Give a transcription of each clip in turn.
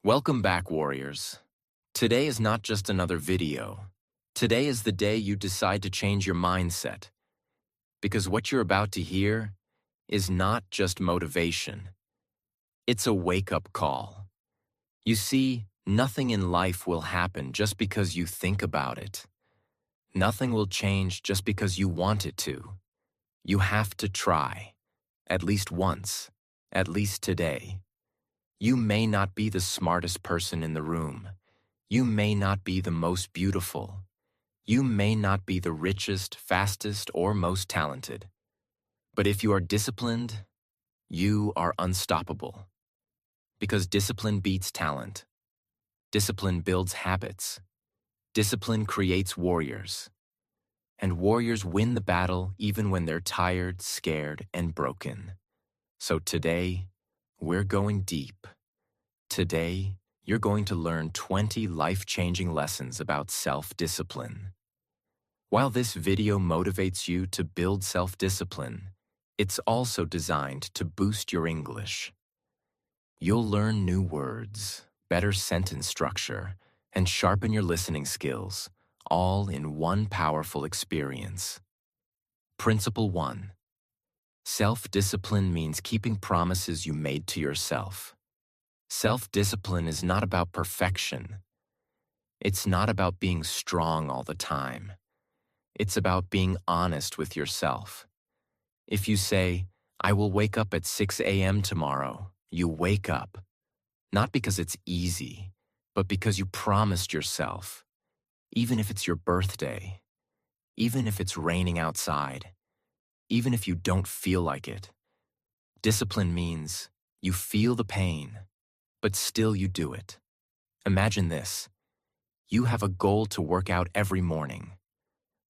Welcome back, warriors. Today is not just another video. Today is the day you decide to change your mindset. Because what you're about to hear is not just motivation. It's a wake-up call. You see, nothing in life will happen just because you think about it. Nothing will change just because you want it to. You have to try. At least once. At least today. You may not be the smartest person in the room. You may not be the most beautiful. You may not be the richest, fastest, or most talented. But if you are disciplined, you are unstoppable. Because discipline beats talent. Discipline builds habits. Discipline creates warriors. And warriors win the battle even when they're tired, scared, and broken. So today, we're going deep. Today, you're going to learn 20 life-changing lessons about self-discipline. While this video motivates you to build self-discipline, it's also designed to boost your English. You'll learn new words, better sentence structure, and sharpen your listening skills, all in one powerful experience. Principle 1. Self-discipline means keeping promises you made to yourself. Self-discipline is not about perfection. It's not about being strong all the time. It's about being honest with yourself. If you say, "I will wake up at 6 a.m. tomorrow," you wake up. Not because it's easy, but because you promised yourself. Even if it's your birthday. Even if it's raining outside. Even if you don't feel like it. Discipline means you feel the pain, but still you do it. Imagine this. You have a goal to work out every morning.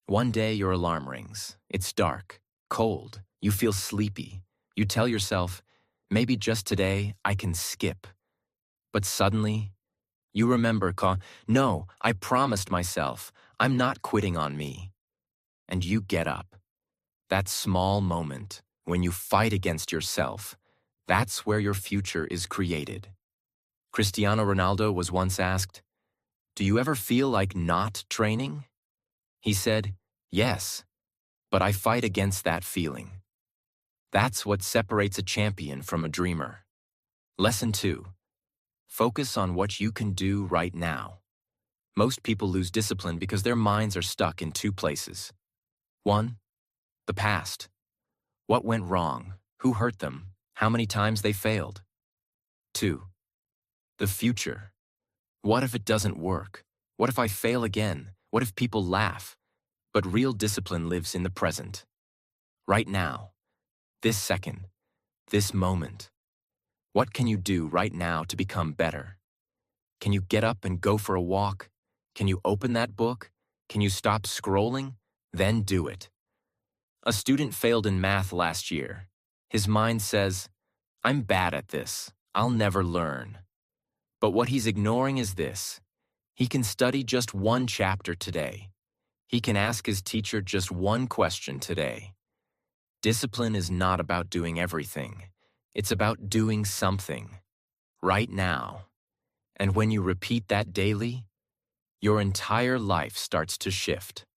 One day your alarm rings. It's dark, cold, you feel sleepy. You tell yourself, maybe just today I can skip. But suddenly, you remember, no, I promised myself, I'm not quitting on me. And you get up. That small moment, when you fight against yourself, that's where your future is created. Cristiano Ronaldo was once asked, "Do you ever feel like not training?" He said, "Yes, but I fight against that feeling." That's what separates a champion from a dreamer. Lesson 2. Focus on what you can do right now. Most people lose discipline because their minds are stuck in two places. 1. The past. What went wrong? Who hurt them? How many times they failed? 2. The future. What if it doesn't work? What if I fail again? What if people laugh? But real discipline lives in the present. Right now. This second. This moment. What can you do right now to become better? Can you get up and go for a walk? Can you open that book? Can you stop scrolling? Then do it. A student failed in math last year. His mind says, "I'm bad at this. I'll never learn." But what he's ignoring is this. He can study just one chapter today. He can ask his teacher just one question today. Discipline is not about doing everything. It's about doing something. Right now. And when you repeat that daily, your entire life starts to shift.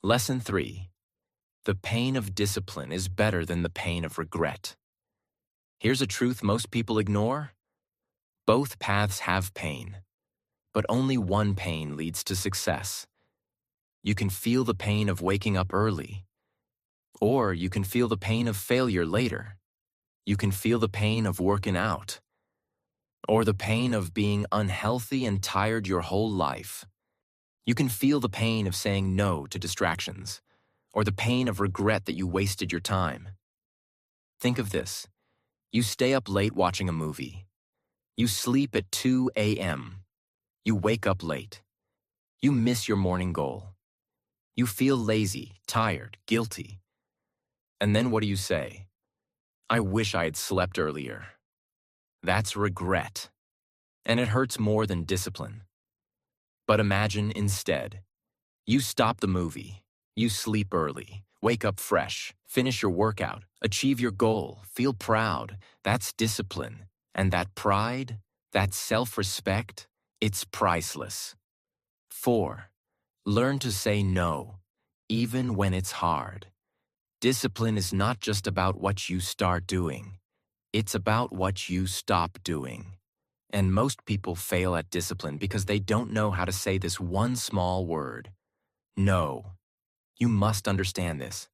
Lesson 3. The pain of discipline is better than the pain of regret. Here's a truth most people ignore. Both paths have pain, but only one pain leads to success. You can feel the pain of waking up early, or you can feel the pain of failure later. You can feel the pain of working out, or the pain of being unhealthy and tired your whole life. You can feel the pain of saying no to distractions, or the pain of regret that you wasted your time. Think of this. You stay up late watching a movie. You sleep at 2 a.m. You wake up late. You miss your morning goal. You feel lazy, tired, guilty. And then what do you say? "I wish I had slept earlier." That's regret. And it hurts more than discipline. But imagine instead, you stop the movie, you sleep early, wake up fresh, finish your workout, achieve your goal, feel proud. That's discipline. And that pride, That self-respect, it's priceless. 4. Learn to say no, even when it's hard. Discipline is not just about what you start doing. It's about what you stop doing. And most people fail at discipline because they don't know how to say this one small word. No. You must understand this.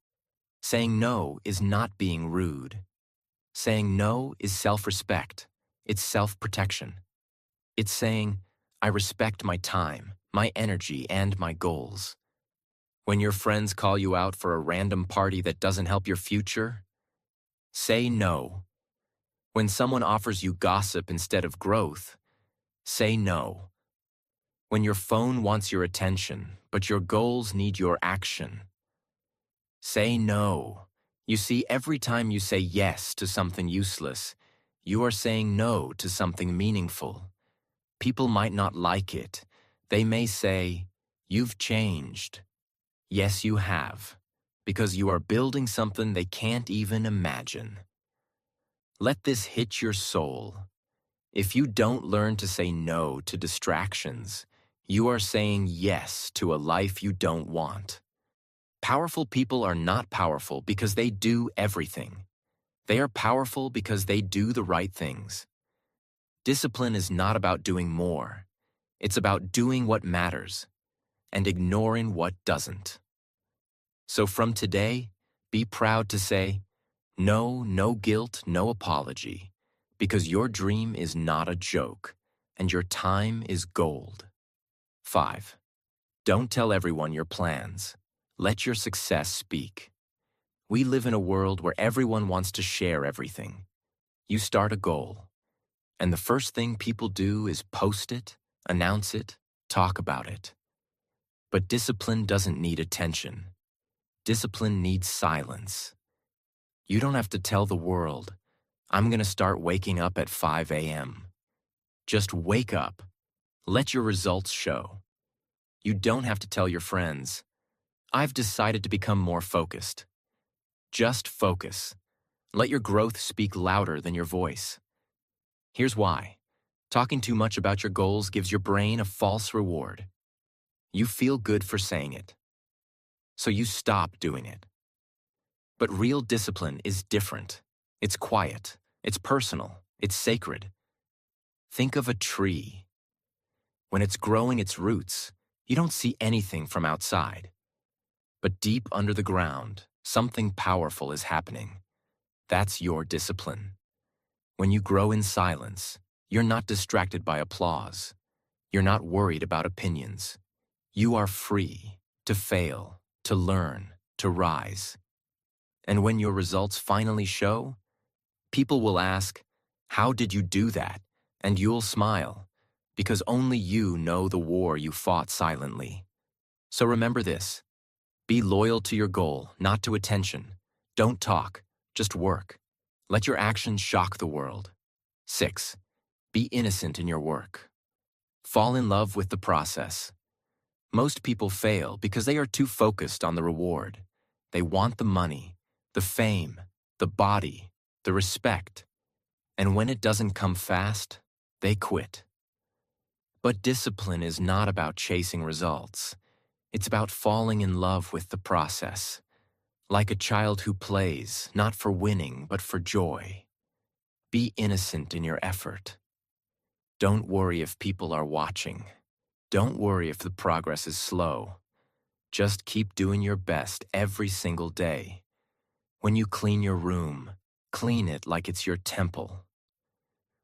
Saying no is not being rude. Saying no is self-respect. It's self-protection. It's saying, I respect my time, my energy, and my goals. When your friends call you out for a random party that doesn't help your future, say no. When someone offers you gossip instead of growth, say no. When your phone wants your attention, but your goals need your action, say no. You see, every time you say yes to something useless, you are saying no to something meaningful. People might not like it. They may say, "You've changed." Yes, you have, because you are building something they can't even imagine. Let this hit your soul. If you don't learn to say no to distractions, you are saying yes to a life you don't want. Powerful people are not powerful because they do everything. They are powerful because they do the right things. Discipline is not about doing more. It's about doing what matters and ignoring what doesn't. So from today, be proud to say, no, no guilt, no apology, because your dream is not a joke and your time is gold. 5. Don't tell everyone your plans. Let your success speak. We live in a world where everyone wants to share everything. You start a goal, and the first thing people do is post it, announce it, talk about it. But discipline doesn't need attention. Discipline needs silence. You don't have to tell the world, I'm going to start waking up at 5 a.m. Just wake up. Let your results show. You don't have to tell your friends, I've decided to become more focused. Just focus. Let your growth speak louder than your voice. Here's why. Talking too much about your goals gives your brain a false reward. You feel good for saying it, so you stop doing it. But real discipline is different. It's quiet, it's personal, it's sacred. Think of a tree. When it's growing its roots, you don't see anything from outside. But deep under the ground, something powerful is happening. That's your discipline. When you grow in silence, you're not distracted by applause. You're not worried about opinions. You are free to fail, to learn, to rise. And when your results finally show, people will ask, how did you do that? And you'll smile, because only you know the war you fought silently. So remember this. Be loyal to your goal, not to attention. Don't talk, just work. Let your actions shock the world. 6. Be innocent in your work. Fall in love with the process. Most people fail because they are too focused on the reward. They want the money, the fame, the body, the respect. And when it doesn't come fast, they quit. But discipline is not about chasing results. It's about falling in love with the process. Like a child who plays, not for winning, but for joy. Be innocent in your effort. Don't worry if people are watching. Don't worry if the progress is slow. Just keep doing your best every single day. When you clean your room, clean it like it's your temple.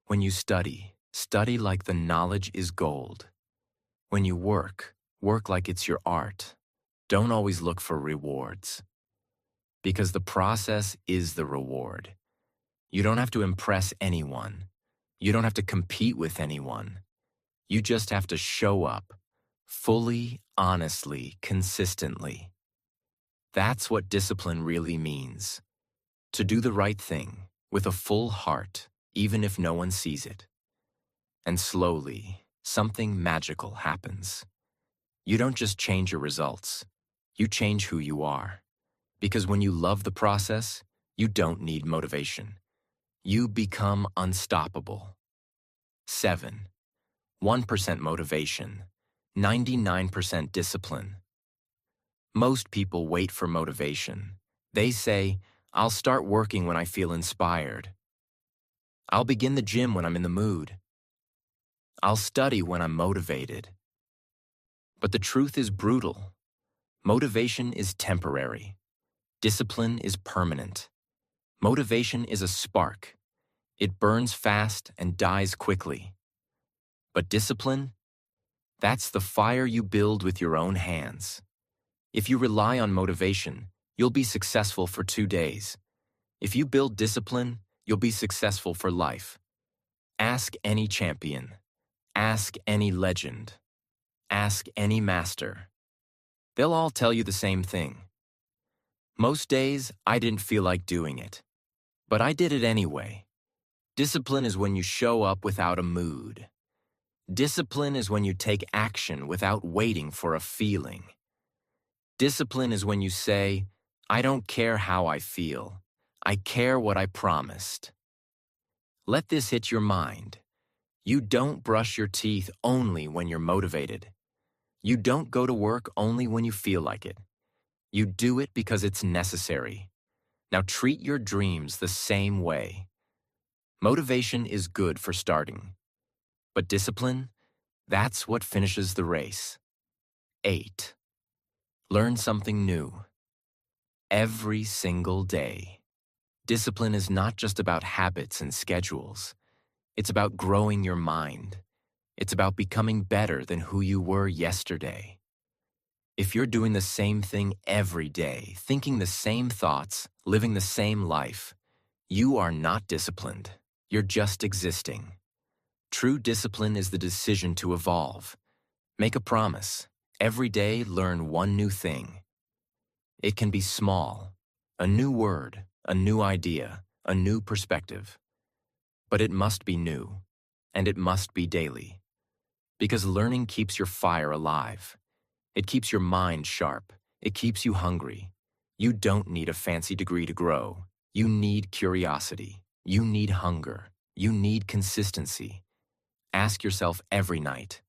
When you study, study like the knowledge is gold. When you work, work like it's your art. Don't always look for rewards. Because the process is the reward. You don't have to impress anyone. You don't have to compete with anyone. You just have to show up, fully, honestly, consistently. That's what discipline really means. To do the right thing, with a full heart, even if no one sees it. And slowly, something magical happens. You don't just change your results. You change who you are. Because when you love the process, you don't need motivation. You become unstoppable. 7. 1% motivation, 99% discipline. Most people wait for motivation. They say, I'll start working when I feel inspired. I'll begin the gym when I'm in the mood. I'll study when I'm motivated. But the truth is brutal. Motivation is temporary. Discipline is permanent. Motivation is a spark. It burns fast and dies quickly. But discipline? That's the fire you build with your own hands. If you rely on motivation, you'll be successful for 2 days. If you build discipline, you'll be successful for life. Ask any champion. Ask any legend. Ask any master. They'll all tell you the same thing. Most days, I didn't feel like doing it. But I did it anyway. Discipline is when you show up without a mood. Discipline is when you take action without waiting for a feeling. Discipline is when you say, I don't care how I feel. I care what I promised. Let this hit your mind. You don't brush your teeth only when you're motivated. You don't go to work only when you feel like it. You do it because it's necessary. Now treat your dreams the same way. Motivation is good for starting. But discipline, that's what finishes the race. 8. Learn something new. Every single day. Discipline is not just about habits and schedules. It's about growing your mind. It's about becoming better than who you were yesterday. If you're doing the same thing every day, thinking the same thoughts, living the same life, you are not disciplined. You're just existing. True discipline is the decision to evolve. Make a promise. Every day, learn one new thing. It can be small, a new word, a new idea, a new perspective. But it must be new, and it must be daily. Because learning keeps your fire alive. It keeps your mind sharp. It keeps you hungry. You don't need a fancy degree to grow. You need curiosity. You need hunger. You need consistency. Ask yourself every night,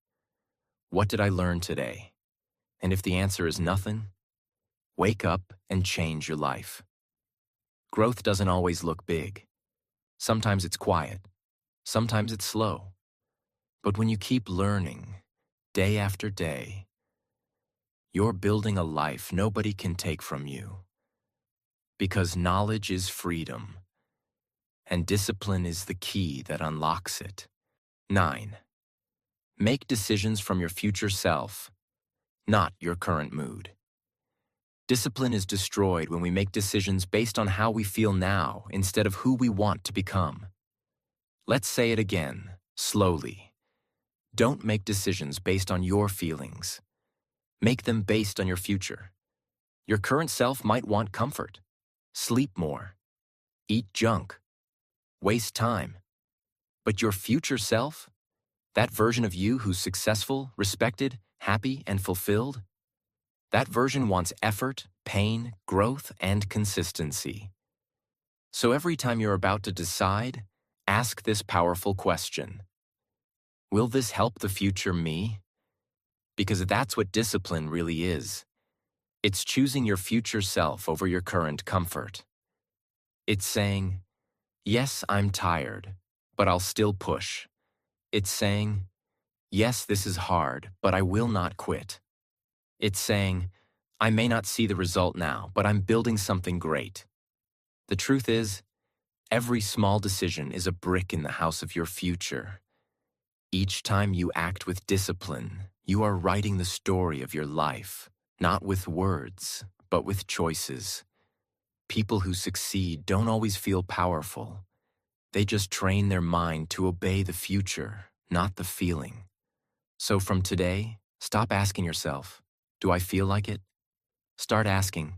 what did I learn today? And if the answer is nothing, wake up and change your life. Growth doesn't always look big. Sometimes it's quiet. Sometimes it's slow. But when you keep learning, day after day, you're building a life nobody can take from you. Because knowledge is freedom, and discipline is the key that unlocks it. 9. Make decisions from your future self, not your current mood. Discipline is destroyed when we make decisions based on how we feel now instead of who we want to become. Let's say it again, slowly. Don't make decisions based on your feelings. Make them based on your future. Your current self might want comfort, sleep more, eat junk, waste time. But your future self, that version of you who's successful, respected, happy, and fulfilled, that version wants effort, pain, growth, and consistency. So every time you're about to decide, ask this powerful question. Will this help the future me? Because that's what discipline really is. It's choosing your future self over your current comfort. It's saying, yes, I'm tired, but I'll still push. It's saying, yes, this is hard, but I will not quit. It's saying, I may not see the result now, but I'm building something great. The truth is, every small decision is a brick in the house of your future. Each time you act with discipline, you are writing the story of your life, not with words, but with choices. People who succeed don't always feel powerful. They just train their mind to obey the future, not the feeling. So from today, stop asking yourself, do I feel like it? Start asking,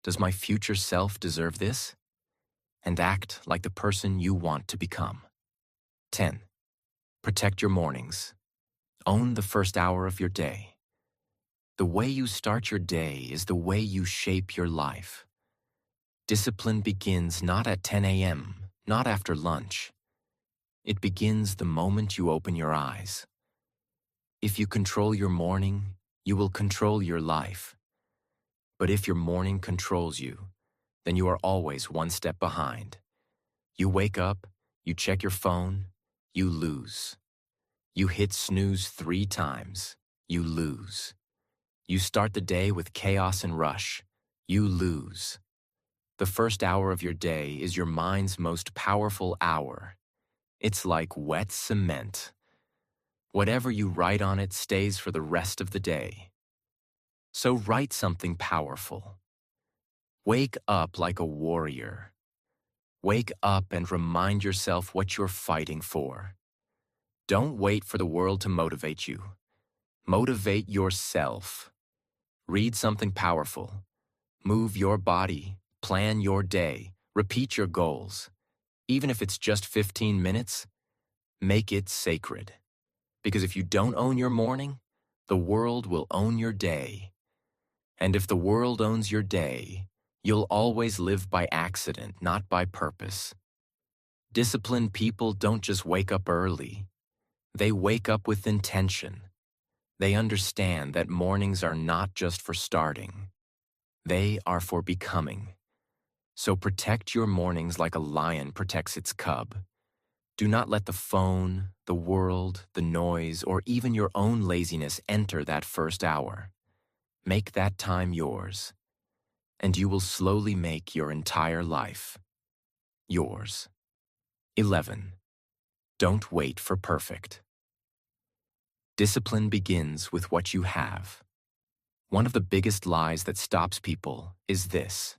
does my future self deserve this? And act like the person you want to become. 10. Protect your mornings. Own the first hour of your day. The way you start your day is the way you shape your life. Discipline begins not at 10 a.m., not after lunch. It begins the moment you open your eyes. If you control your morning, you will control your life. But if your morning controls you, then you are always one step behind. You wake up, you check your phone, you lose. You hit snooze 3 times, you lose. You start the day with chaos and rush, you lose. The first hour of your day is your mind's most powerful hour. It's like wet cement. Whatever you write on it stays for the rest of the day. So write something powerful. Wake up like a warrior. Wake up and remind yourself what you're fighting for. Don't wait for the world to motivate you. Motivate yourself. Read something powerful. Move your body. Plan your day. Repeat your goals. Even if it's just 15 minutes, make it sacred. Because if you don't own your morning, the world will own your day. And if the world owns your day, you'll always live by accident, not by purpose. Disciplined people don't just wake up early. They wake up with intention. They understand that mornings are not just for starting. They are for becoming. So protect your mornings like a lion protects its cub. Do not let the phone, the world, the noise, or even your own laziness enter that first hour. Make that time yours, and you will slowly make your entire life yours. 11. Don't wait for perfect. Discipline begins with what you have. One of the biggest lies that stops people is this: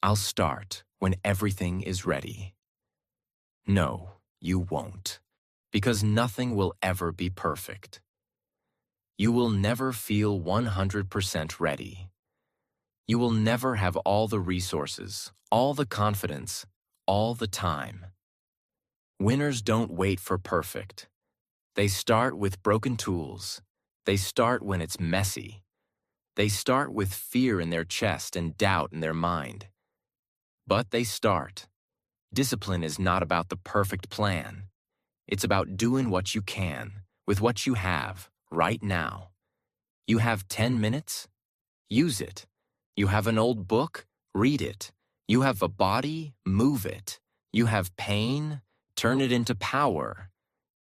I'll start when everything is ready. No, you won't, because nothing will ever be perfect. You will never feel 100% ready. You will never have all the resources, all the confidence, all the time. Winners don't wait for perfect. They start with broken tools. They start when it's messy. They start with fear in their chest and doubt in their mind. But they start. Discipline is not about the perfect plan. It's about doing what you can, with what you have, right now. You have 10 minutes? Use it. You have an old book? Read it. You have a body? Move it. You have pain? Turn it into power.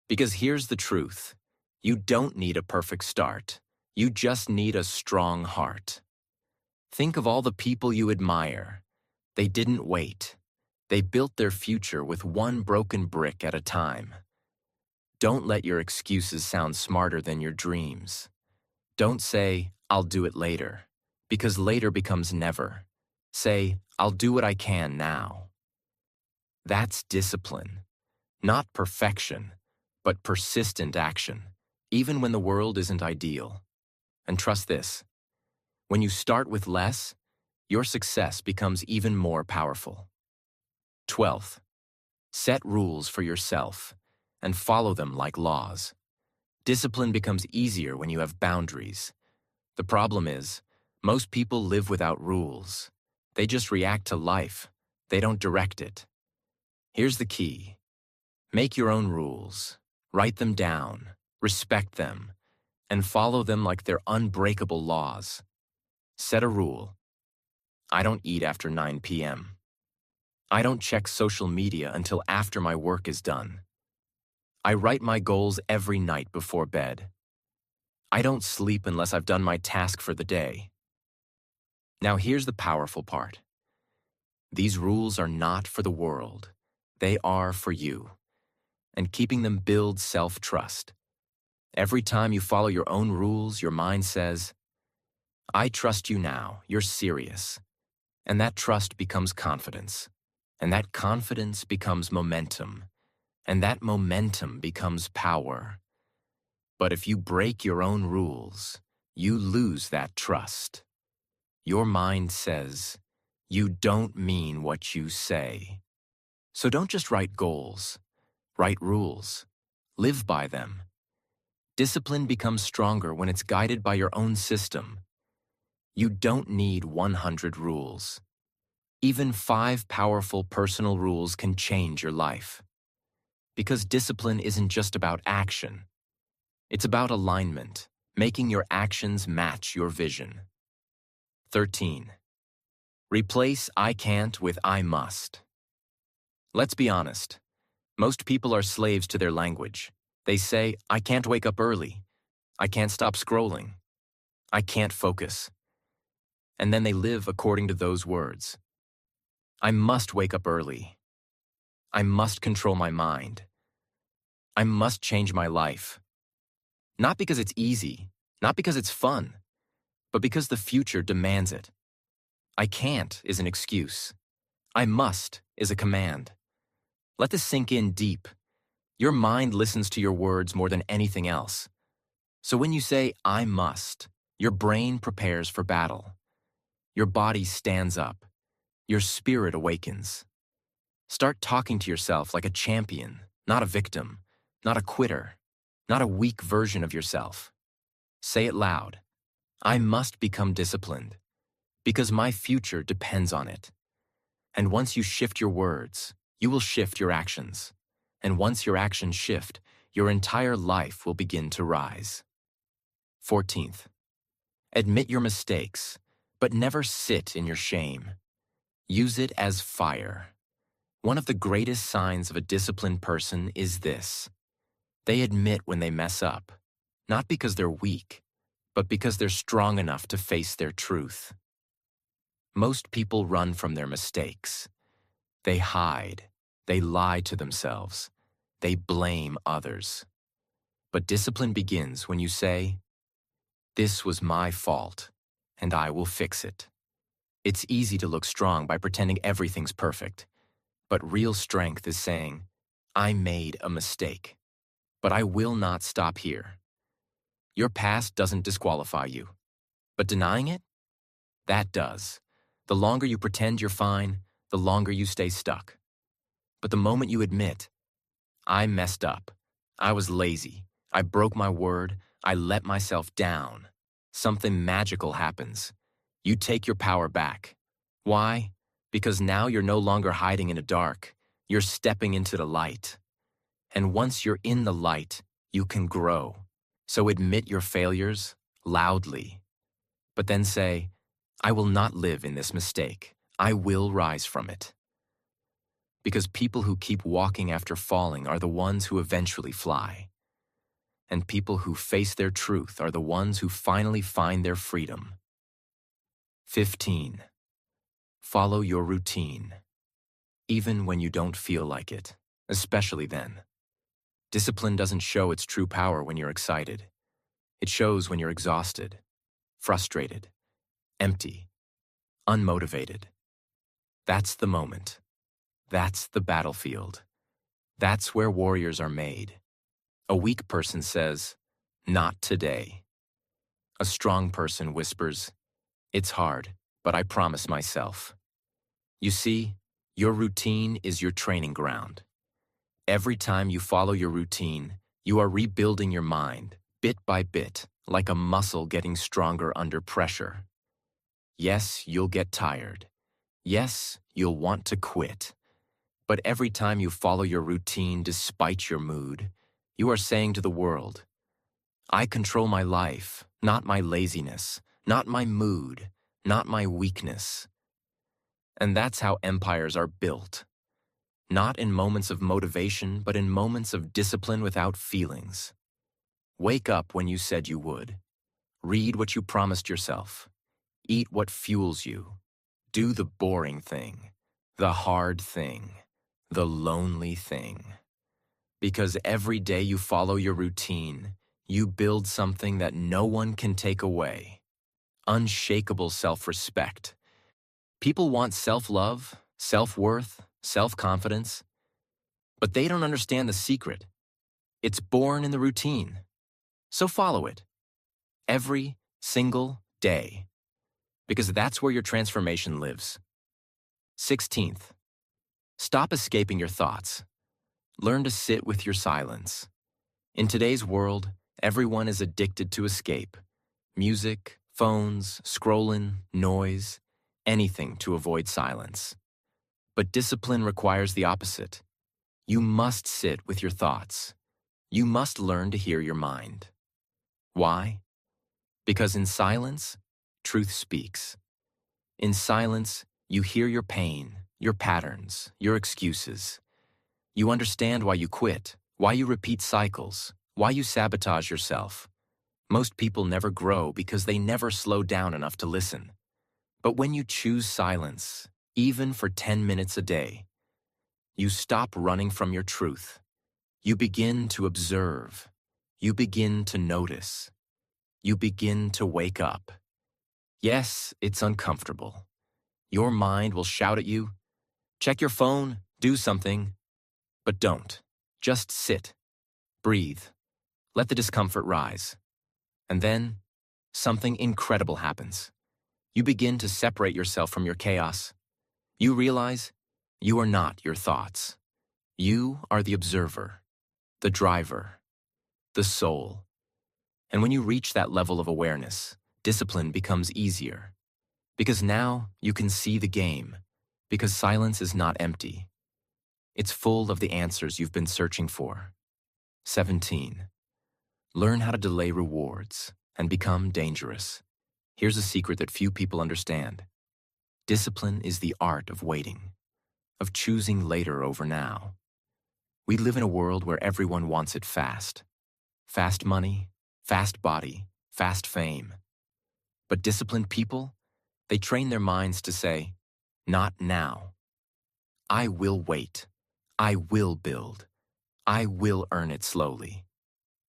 Because here's the truth. You don't need a perfect start. You just need a strong heart. Think of all the people you admire. They didn't wait. They built their future with one broken brick at a time. Don't let your excuses sound smarter than your dreams. Don't say, I'll do it later, because later becomes never. Say, I'll do what I can now. That's discipline. Not perfection, but persistent action, even when the world isn't ideal. And trust this, when you start with less, your success becomes even more powerful. 12th, set rules for yourself and follow them like laws. Discipline becomes easier when you have boundaries. The problem is, most people live without rules. They just react to life. They don't direct it. Here's the key. Make your own rules. Write them down, respect them, and follow them like they're unbreakable laws. Set a rule. I don't eat after 9 p.m. I don't check social media until after my work is done. I write my goals every night before bed. I don't sleep unless I've done my task for the day. Now here's the powerful part. These rules are not for the world. They are for you. And keeping them builds self-trust. Every time you follow your own rules, your mind says, I trust you now, you're serious. And that trust becomes confidence. And that confidence becomes momentum. And that momentum becomes power. But if you break your own rules, you lose that trust. Your mind says, you don't mean what you say. So don't just write goals. Write rules. Live by them. Discipline becomes stronger when it's guided by your own system. You don't need 100 rules. Even 5 powerful personal rules can change your life. Because discipline isn't just about action. It's about alignment, making your actions match your vision. 13. Replace I can't with I must. Let's be honest. Most people are slaves to their language. They say, I can't wake up early. I can't stop scrolling. I can't focus. And then they live according to those words. I must wake up early. I must control my mind. I must change my life. Not because it's easy, not because it's fun, but because the future demands it. I can't is an excuse. I must is a command. Let this sink in deep. Your mind listens to your words more than anything else. So when you say, I must, your brain prepares for battle. Your body stands up. Your spirit awakens. Start talking to yourself like a champion, not a victim, not a quitter, not a weak version of yourself. Say it loud. I must become disciplined because my future depends on it. And once you shift your words, you will shift your actions. And once your actions shift, your entire life will begin to rise. 14th, admit your mistakes, but never sit in your shame. Use it as fire. One of the greatest signs of a disciplined person is this. They admit when they mess up, not because they're weak, but because they're strong enough to face their truth. Most people run from their mistakes. They hide. They lie to themselves. They blame others. But discipline begins when you say, this was my fault, and I will fix it. It's easy to look strong by pretending everything's perfect. But real strength is saying, I made a mistake, but I will not stop here. Your past doesn't disqualify you, but denying it? That does. The longer you pretend you're fine, the longer you stay stuck. But the moment you admit, I messed up, I was lazy, I broke my word, I let myself down, something magical happens. You take your power back. Why? Because now you're no longer hiding in the dark, you're stepping into the light. And once you're in the light, you can grow. So admit your failures loudly. But then say, I will not live in this mistake. I will rise from it. Because people who keep walking after falling are the ones who eventually fly. And people who face their truth are the ones who finally find their freedom. 15. Follow your routine. Even when you don't feel like it, especially then. Discipline doesn't show its true power when you're excited. It shows when you're exhausted, frustrated, empty, unmotivated. That's the moment. That's the battlefield. That's where warriors are made. A weak person says, not today. A strong person whispers, it's hard, but I promise myself. You see, your routine is your training ground. Every time you follow your routine, you are rebuilding your mind, bit by bit, like a muscle getting stronger under pressure. Yes, you'll get tired. Yes, you'll want to quit. But every time you follow your routine despite your mood, you are saying to the world, I control my life, not my laziness, not my mood, not my weakness. And that's how empires are built. Not in moments of motivation, but in moments of discipline without feelings. Wake up when you said you would. Read what you promised yourself. Eat what fuels you. Do the boring thing, the hard thing, the lonely thing. Because every day you follow your routine, you build something that no one can take away. Unshakable self-respect. People want self-love, self-worth, self-confidence, but they don't understand the secret. It's born in the routine. So follow it. Every single day. Because that's where your transformation lives. 16th, stop escaping your thoughts. Learn to sit with your silence. In today's world, everyone is addicted to escape. Music, phones, scrolling, noise, anything to avoid silence. But discipline requires the opposite. You must sit with your thoughts. You must learn to hear your mind. Why? Because in silence, truth speaks. In silence, you hear your pain, your patterns, your excuses. You understand why you quit, why you repeat cycles, why you sabotage yourself. Most people never grow because they never slow down enough to listen. But when you choose silence, even for 10 minutes a day, you stop running from your truth. You begin to observe. You begin to notice. You begin to wake up. Yes, it's uncomfortable. Your mind will shout at you, check your phone, do something. But don't. Just sit. Breathe. Let the discomfort rise. And then, something incredible happens. You begin to separate yourself from your chaos. You realize you are not your thoughts. You are the observer, the driver, the soul. And when you reach that level of awareness, discipline becomes easier. Because now you can see the game. Because silence is not empty. It's full of the answers you've been searching for. 17. Learn how to delay rewards and become dangerous. Here's a secret that few people understand. Discipline is the art of waiting, of choosing later over now. We live in a world where everyone wants it fast. Fast money, fast body, fast fame. But disciplined people, they train their minds to say, not now. I will wait. I will build. I will earn it slowly.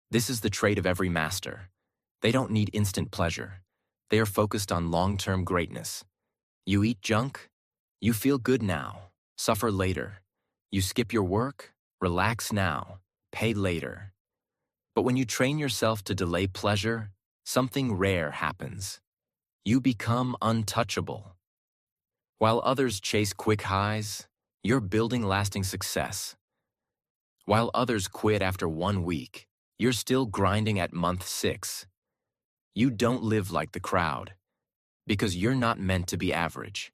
This is the trait of every master. They don't need instant pleasure. They are focused on long-term greatness. You eat junk? You feel good now. Suffer later. You skip your work? Relax now. Pay later. But when you train yourself to delay pleasure, something rare happens. You become untouchable. While others chase quick highs, you're building lasting success. While others quit after 1 week, you're still grinding at month 6. You don't live like the crowd, because you're not meant to be average.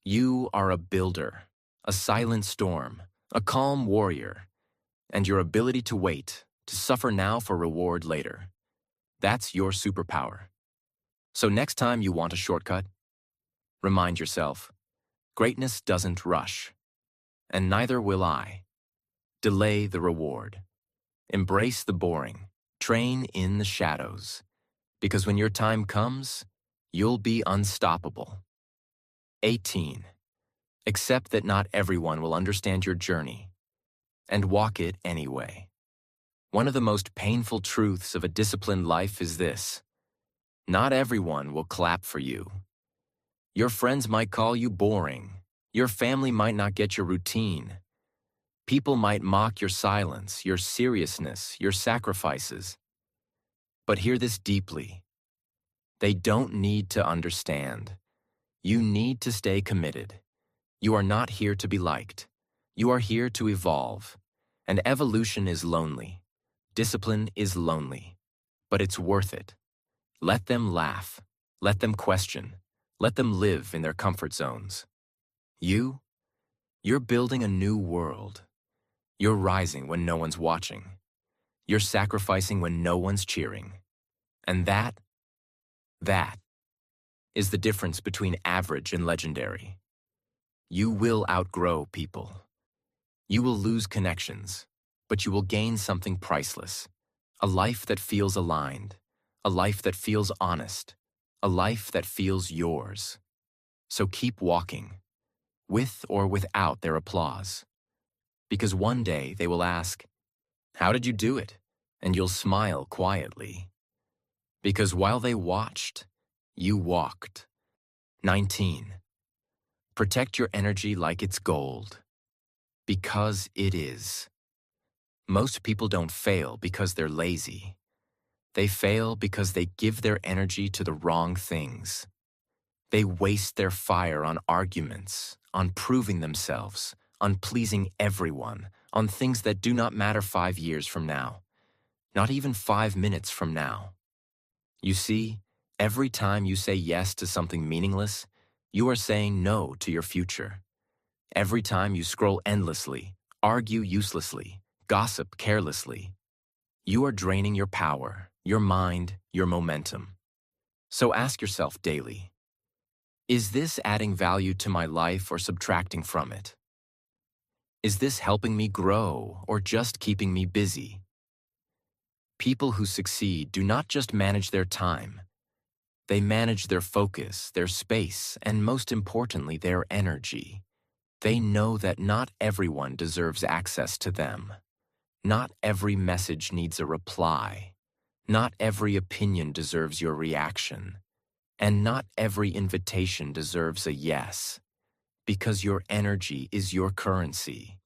You are a builder, a silent storm, a calm warrior, and your ability to wait, to suffer now for reward later. That's your superpower. So next time you want a shortcut, remind yourself, greatness doesn't rush, and neither will I. Delay the reward. Embrace the boring. Train in the shadows. Because when your time comes, you'll be unstoppable. 18. Accept that not everyone will understand your journey, and walk it anyway. One of the most painful truths of a disciplined life is this: not everyone will clap for you. Your friends might call you boring. Your family might not get your routine. People might mock your silence, your seriousness, your sacrifices. But hear this deeply. They don't need to understand. You need to stay committed. You are not here to be liked. You are here to evolve. And evolution is lonely. Discipline is lonely. But it's worth it. Let them laugh. Let them question. Let them live in their comfort zones. You're building a new world. You're rising when no one's watching. You're sacrificing when no one's cheering. And that is the difference between average and legendary. You will outgrow people. You will lose connections, but you will gain something priceless. A life that feels aligned. A life that feels honest. A life that feels yours. So keep walking, with or without their applause. Because one day they will ask, "How did you do it?" And you'll smile quietly. Because while they watched, you walked. 19. Protect your energy like it's gold. Because it is. Most people don't fail because they're lazy. They fail because they give their energy to the wrong things. They waste their fire on arguments, on proving themselves, on pleasing everyone, on things that do not matter 5 years from now, not even 5 minutes from now. You see, every time you say yes to something meaningless, you are saying no to your future. Every time you scroll endlessly, argue uselessly, gossip carelessly, you are draining your power, your mind, your momentum. So ask yourself daily, is this adding value to my life or subtracting from it? Is this helping me grow or just keeping me busy? People who succeed do not just manage their time. They manage their focus, their space, and most importantly, their energy. They know that not everyone deserves access to them. Not every message needs a reply. Not every opinion deserves your reaction. And not every invitation deserves a yes. Because your energy is your currency.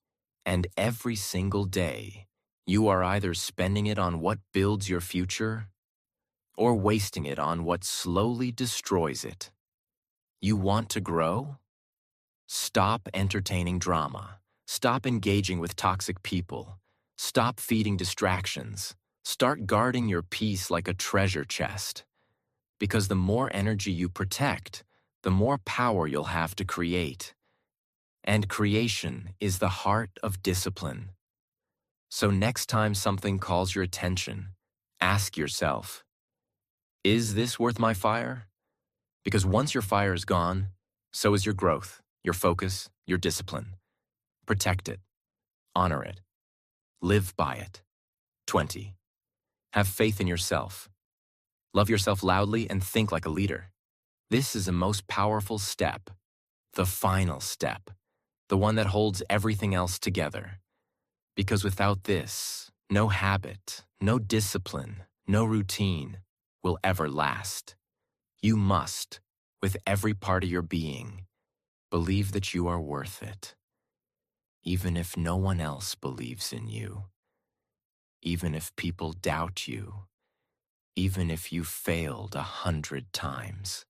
And every single day, you are either spending it on what builds your future or wasting it on what slowly destroys it. You want to grow? Stop entertaining drama. Stop engaging with toxic people. Stop feeding distractions. Start guarding your peace like a treasure chest. Because the more energy you protect, the more power you'll have to create. And creation is the heart of discipline. So next time something calls your attention, ask yourself, is this worth my fire? Because once your fire is gone, so is your growth, your focus, your discipline. Protect it. Honor it. Live by it. 20. Have faith in yourself. Love yourself loudly and think like a leader. This is the most powerful step, the final step, the one that holds everything else together. Because without this, no habit, no discipline, no routine will ever last. You must, with every part of your being, believe that you are worth it. Even if no one else believes in you. Even if people doubt you. Even if you failed 100 times.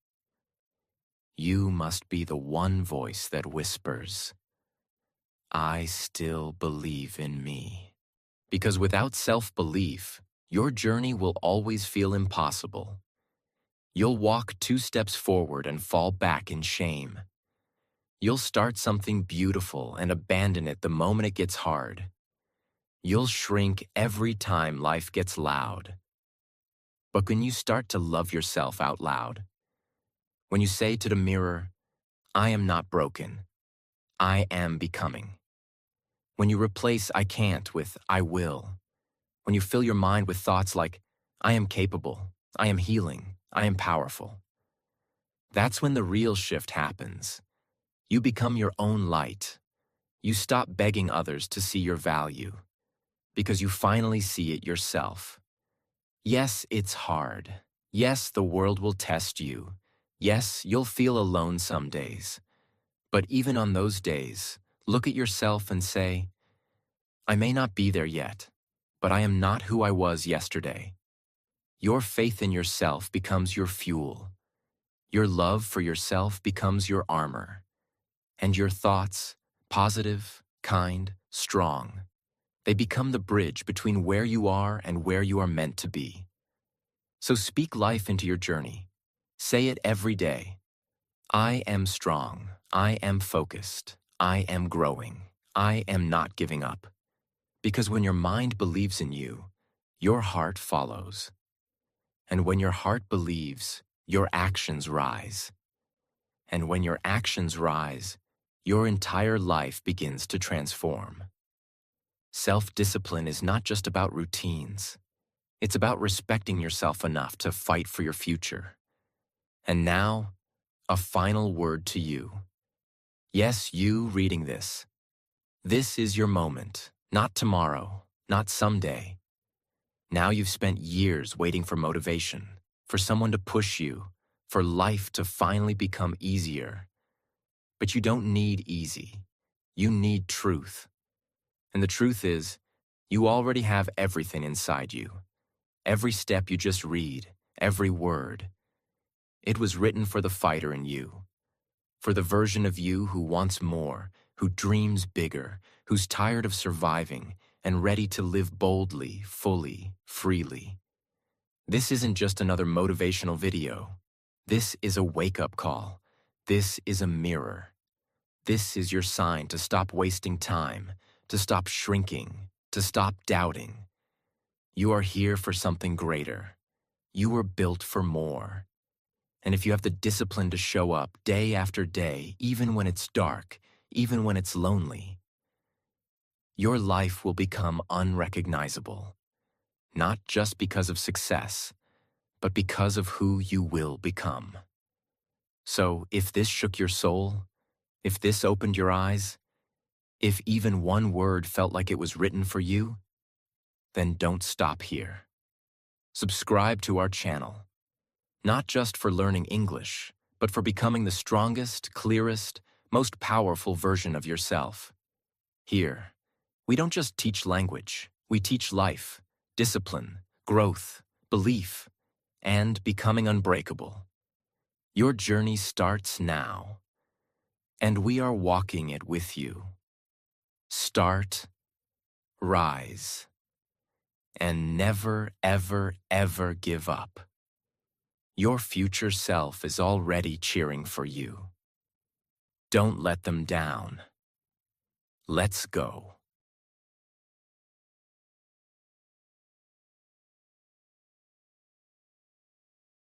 You must be the one voice that whispers, I still believe in me. Because without self-belief, your journey will always feel impossible. You'll walk 2 steps forward and fall back in shame. You'll start something beautiful and abandon it the moment it gets hard. You'll shrink every time life gets loud. But when you start to love yourself out loud, when you say to the mirror, I am not broken, I am becoming. When you replace I can't with I will. When you fill your mind with thoughts like, I am capable, I am healing, I am powerful. That's when the real shift happens. You become your own light. You stop begging others to see your value, because you finally see it yourself. Yes, it's hard. Yes, the world will test you. Yes, you'll feel alone some days. But even on those days, look at yourself and say, I may not be there yet, but I am not who I was yesterday. Your faith in yourself becomes your fuel. Your love for yourself becomes your armor. And your thoughts, positive, kind, strong, they become the bridge between where you are and where you are meant to be. So speak life into your journey. Say it every day. I am strong. I am focused. I am growing. I am not giving up. Because when your mind believes in you, your heart follows. And when your heart believes, your actions rise. And when your actions rise, your entire life begins to transform. Self-discipline is not just about routines. It's about respecting yourself enough to fight for your future. And now, a final word to you. Yes, you reading this. This is your moment, not tomorrow, not someday. Now you've spent years waiting for motivation, for someone to push you, for life to finally become easier. But you don't need easy. You need truth. And the truth is, you already have everything inside you. Every step you just read, every word. It was written for the fighter in you. For the version of you who wants more, who dreams bigger, who's tired of surviving and ready to live boldly, fully, freely. This isn't just another motivational video. This is a wake-up call. This is a mirror. This is your sign to stop wasting time, to stop shrinking, to stop doubting. You are here for something greater. You were built for more. And if you have the discipline to show up day after day, even when it's dark, even when it's lonely, your life will become unrecognizable, not just because of success, but because of who you will become. So if this shook your soul, if this opened your eyes, if even one word felt like it was written for you, then don't stop here. Subscribe to our channel, not just for learning English, but for becoming the strongest, clearest, most powerful version of yourself. Here, we don't just teach language, we teach life, discipline, growth, belief, and becoming unbreakable. Your journey starts now, and we are walking it with you. Start, rise, and never, ever, ever give up. Your future self is already cheering for you. Don't let them down. Let's go.